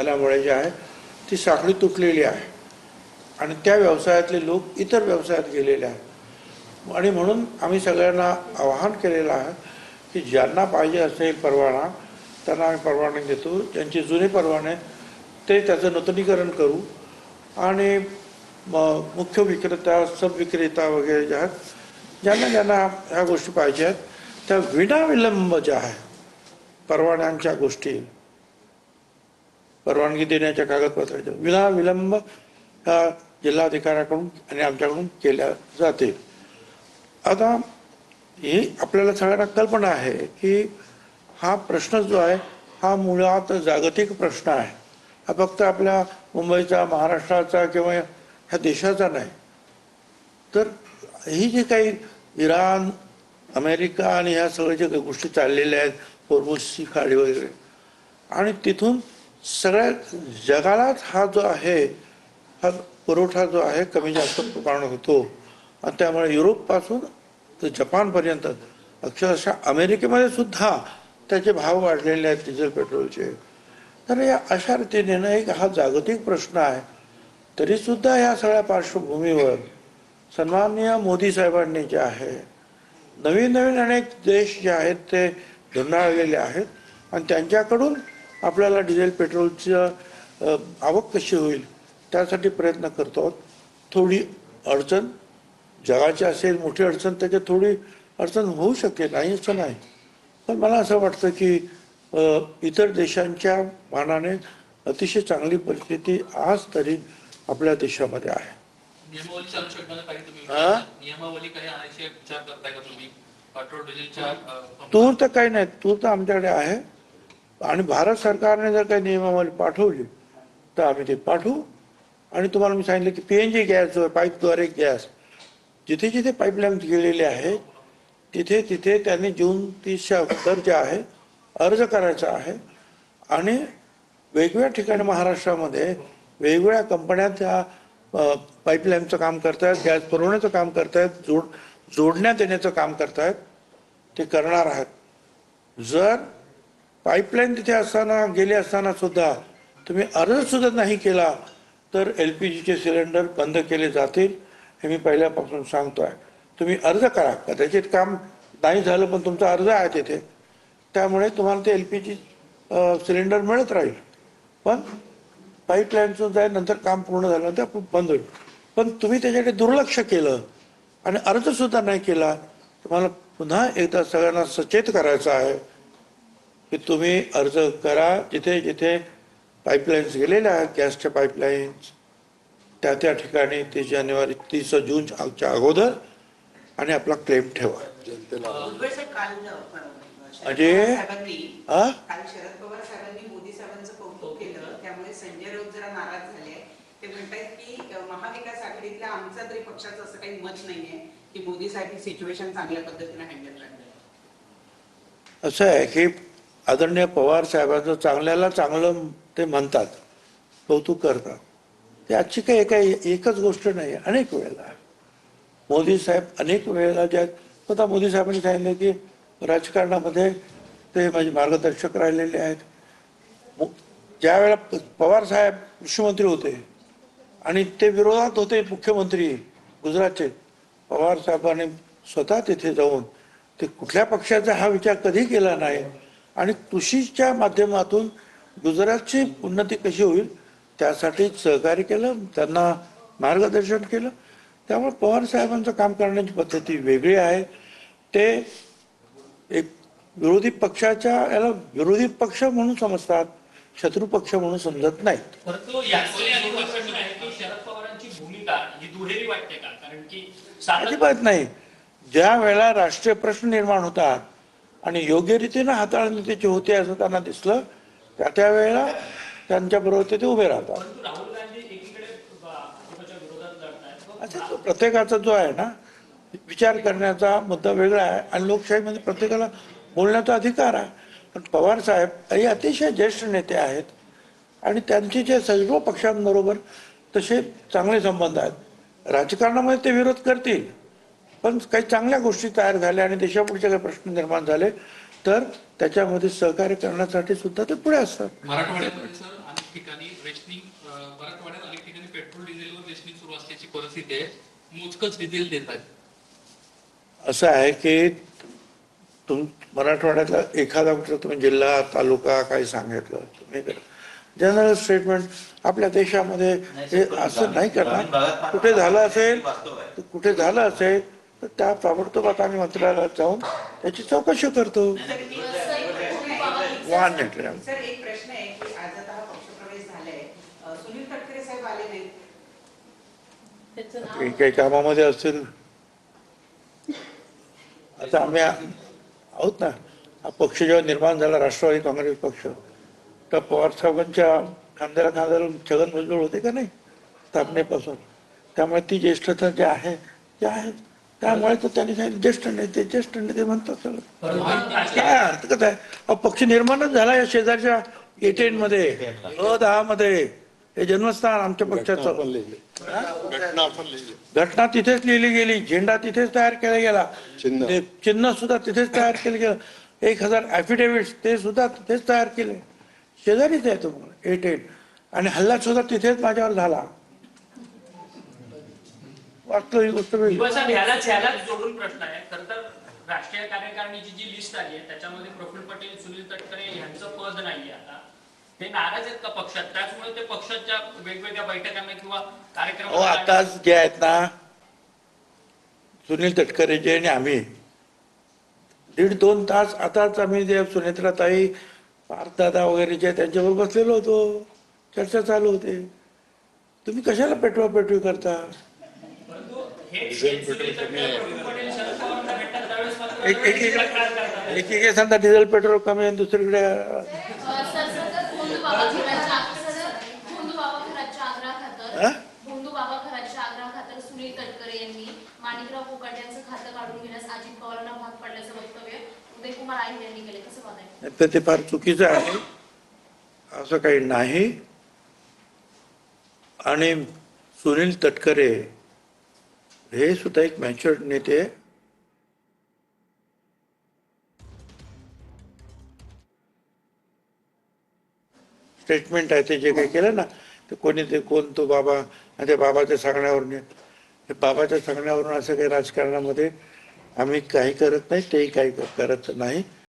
झाल्यामुळे जे आहे ती साखळी तुटलेली आहे आणि त्या व्यवसायातले लोक इतर व्यवसायात गेलेले आहेत. आणि म्हणून आम्ही सगळ्यांना आवाहन केलेलं आहे की ज्यांना पाहिजे असेल परवाना त्यांना आम्ही परवाने देतो. ज्यांचे जुने परवाने ते त्याचं नूतनीकरण करू आणि मुख्य विक्रेता सब विक्रेता वगैरे जे आहेत ज्यांना ज्यांना ह्या गोष्टी पाहिजे आहेत त्या विनाविलंब ज्या आहे परवान्यांच्या गोष्टी परवानगी देण्याच्या कागदपत्राच्या विनाविलंब जिल्हाधिकाऱ्याकडून आणि आमच्याकडून केल्या जातील. आता ही आपल्याला सगळ्यांना कल्पना आहे की हा प्रश्न जो आहे हा मुळात जागतिक प्रश्न आहे. हा फक्त आपल्या मुंबईचा महाराष्ट्राचा किंवा ह्या देशाचा नाही. तर ही जी काही इराण अमेरिका आणि ह्या सगळ्या ज्या गोष्टी चाललेल्या आहेत होर्मुझची खाडी वगैरे आणि तिथून सगळ्या जगालाच हा जो आहे हा पुरवठा जो आहे कमी जास्त प्रमाणात होतो आणि त्यामुळे युरोपपासून तर जपानपर्यंत अक्षरशः अमेरिकेमध्ये सुद्धा त्याचे भाव वाढलेले आहेत डिझेल पेट्रोलचे. तर या अशा रीतीने ना एक हा जागतिक प्रश्न आहे. तरीसुद्धा या सगळ्या पार्श्वभूमीवर सन्माननीय मोदी साहेबांनी जे आहे नवीन नवीन अनेक देश जे आहेत ते धुंडाळलेले आहेत आणि त्यांच्याकडून आपल्याला डिझेल पेट्रोलचं आवक कशी होईल त्यासाठी प्रयत्न करतो. थोडी अडचण जगाची असेल मोठी अडचण त्याच्यात थोडी अडचण होऊ शकेल नाही असं नाही. पण मला असं वाटतं की इतर देशांच्या मानाने अतिशय चांगली परिस्थिती आज तरी आपल्या देशामध्ये आहे. तूर तर काही नाही. तूर तर आमच्याकडे आहे आणि भारत सरकारने जर काही नियमावली पाठवली तर आम्ही ते पाठवू. आणि तुम्हाला मी सांगितलं की PNG गॅस जो पाईपद्वारे गॅस जिथे जिथे पाईपलाईन गेलेले आहे तिथे तिथे त्यांनी जून 30च्या अगोदर जे आहे अर्ज करायचा आहे आणि वेगवेगळ्या ठिकाणी महाराष्ट्रामध्ये वेगवेगळ्या कंपन्या त्या पाईपलाईनचं काम करतायत, गॅस पुरवण्याचं काम करतायत, जोडण्यात येण्याचं काम करतायत. ते करणार आहेत. जर पाईपलाईन तिथे असताना गेले असताना सुद्धा तुम्ही अर्ज सुद्धा नाही केला तर LPGचे सिलेंडर बंद केले जातील हे मी पहिल्यापासून सांगतोय. तुम्ही अर्ज करा. कदाचित काम नाही झालं पण तुमचा अर्ज आहे तिथे त्यामुळे तुम्हाला ते LPG सिलेंडर मिळत राहील. पण पाईपलाईनचं जाय नंतर काम पूर्ण झालं तर बंद होईल. पण तुम्ही त्याच्याकडे दुर्लक्ष केलं आणि अर्ज सुद्धा नाही केला. तुम्हाला पुन्हा एकदा सगळ्यांना सचेत करायचं आहे की तुम्ही अर्ज करा. जिथे जिथे पाईपलाईन्स गेलेल्या आहेत गॅसच्या पाईपलाईन्स त्या ठिकाणी ते जानेवारी 30 जूनच्या अगोदर आणि आपला क्लेम ठेवा. म्हणजे काल शरद पवार साहेबांनी मोदी साहेबांचं कौतुक केलं त्यामुळे संजय राऊत जरा नाराज झाले. ते म्हणतात की महाविकास आघाडीतल्या आमचा तरी पक्षाचं असं काही मत नाहीये की मोदी साहेब सिच्युएशन चांगल्या पद्धतीने हँडल करतात. असं आहे की आदरणीय पवार साहेबांचं चांगल्याला चांगलं ते म्हणतात, कौतुक करतात. ते आजची काही एकच गोष्ट नाही, अनेक वेळेला मोदी साहेब अनेक वेळेला ज्या स्वतः मोदी साहेबांनी सांगितलं की राजकारणामध्ये ते माझे मार्गदर्शक राहिलेले आहेत. ज्या वेळेला पवार साहेब कृषीमंत्री होते आणि ते विरोधात होते मुख्यमंत्री गुजरातचे, पवार साहेबांनी स्वतः तिथे जाऊन ते कुठल्या पक्षाचा हा विचार कधी केला नाही आणि कृषीच्या माध्यमातून गुजरातची उन्नती कशी होईल त्यासाठी सहकार्य केलं, त्यांना मार्गदर्शन केलं. त्यामुळे पवार साहेबांचं काम करण्याची पद्धती वेगळी आहे. ते एक विरोधी पक्षाच्या याला विरोधी पक्ष म्हणून समजतात, शत्रू पक्ष म्हणून समजत नाहीत. परंतु याचवेळी अनेक लक्षात आहे की शरद पवारांची भूमिका ही दुहेरी वाटते का? कारण की अजिबात नाही. ज्या वेळेला राष्ट्रीय प्रश्न निर्माण होतात आणि योग्य रीतीने हाताळणी त्याची होते असं त्यांना दिसलं त्या वेळेला त्यांच्या बरोबर ते उभे राहतात. राहुल गांधी एकीकडे भाजपच्या विरोधात लढतात. अच्छा, प्रत्येकाचा जो आहे ना विचार करण्याचा मुद्दा वेगळा आहे आणि लोकशाहीमध्ये प्रत्येकाला बोलण्याचा अधिकार आहे. पण पवार साहेब हे अतिशय ज्येष्ठ नेते आहेत आणि त्यांचे जे सर्व पक्षांबरोबर तसे चांगले संबंध आहेत. राजकारणामध्ये ते विरोध करतील पण काही चांगल्या गोष्टी तयार झाल्या आणि देशापुढचे काही प्रश्न निर्माण झाले तर त्याच्यामध्ये सहकार्य करण्यासाठी सुद्धा ते पुढे असतात. मराठवाड्यामध्ये सर अनेक ठिकाणी की रेशनिंग मराठवाड्यात अनेक ठिकाणी पेट्रोल डिझेलवर रेशनिंग सुरू असल्याची परिस्थिती आहे. मोजकच डिझेल देतात. असं आहे की मराठवाड्यातला एखादा कुठला तुम्ही जिल्हा तालुका काही सांगितलं तुम्ही जनरल स्टेटमेंट आपल्या देशामध्ये हे असं नाही करणार. कुठे झालं असेल कुठे झालं असेल तर त्या ताबडतोब आता आम्ही मंत्रालयात जाऊन त्याची चौकशी करतो. वाहन नेटले सर एक प्रश्न आहे की आज आता हा पक्षप्रवेश झालाय, सुनील तटकरे साहेब आले नाहीत. काही कामामध्ये असतील. आता आम्ही आहोत ना. हा पक्ष जेव्हा निर्माण झाला राष्ट्रवादी काँग्रेस पक्ष, तर पवार साहेबांच्या खांद्याला खांद्याला छगन भुजबळ होते का नाही स्थापनेपासून. त्यामुळे ती ज्येष्ठता जे आहे ते आहे. त्यामुळे तर त्यांनी सांगितलं ज्येष्ठ नेते म्हणतात काय अर्थ कसं आहे. पक्ष निर्माणच झाला या शेजारच्या A10 मध्ये A10 मध्ये. हे जन्मस्थान आमच्या पक्षाचं. घटना तिथेच लिहिली गेली, झेंडा तिथेच तयार केला गेला, चिन्ह सुद्धा तिथेच तयार केलं गेलं. 1000 ऍफिडेव्हिट ते सुद्धा तिथेच तयार केले. शेजारीच आहे तुम्हाला A10. आणि हल्ला सुद्धा तिथेच माझ्यावर झाला. वाचलो ही गोष्ट वेगळी. ह्यालाच जोडून प्रश्न आहे. खरं तर राष्ट्रीय कार्यकारिणीची जी लिस्ट आली आहे त्याच्यामध्ये प्रफुल्ल पटेल, सुनील तटकरे यांचं पद नाहीये. आता ते नाराज आहेत का पक्षात? त्याचमुळे ते पक्षाच्या वेगवेगळ्या बैठकांना किंवा कार्यक्रमांना आताच जे आहेत ना सुनील तटकरे जे आणि आम्ही 1.5-2 तास आताच आम्ही जे सुनेत्राताई, पार्थदादा वगैरे जे त्यांच्याबरोबर बसलेलो होतो. चर्चा चालू होते. तुम्ही कशाला पेटवा करता. एकीकडे सांगता डिझेल पेट्रोल कमी आहे, दुसरीकडे सुनील तटकरे यांनी माणिकराव कोकाटे यांचं खातं काढून घेण्यास अजित पवारांना भाग पडल्याचं वक्तव्य उदयकुमार आहेर यांनी केले. कसं पाहताय? तर ते फार चुकीचं आहे. असं काही नाही. आणि सुनील तटकरे हे सुद्धा एक मॅच्युअर्ड नेते. स्टेटमेंट आहे ते जे काही केलं ना ते कोण तो बाबा आणि ते बाबाच्या सांगण्यावरून बाबाच्या सांगण्यावरून असं काही राजकारणामध्ये आम्ही काही करत नाही, तेही काही करत नाही.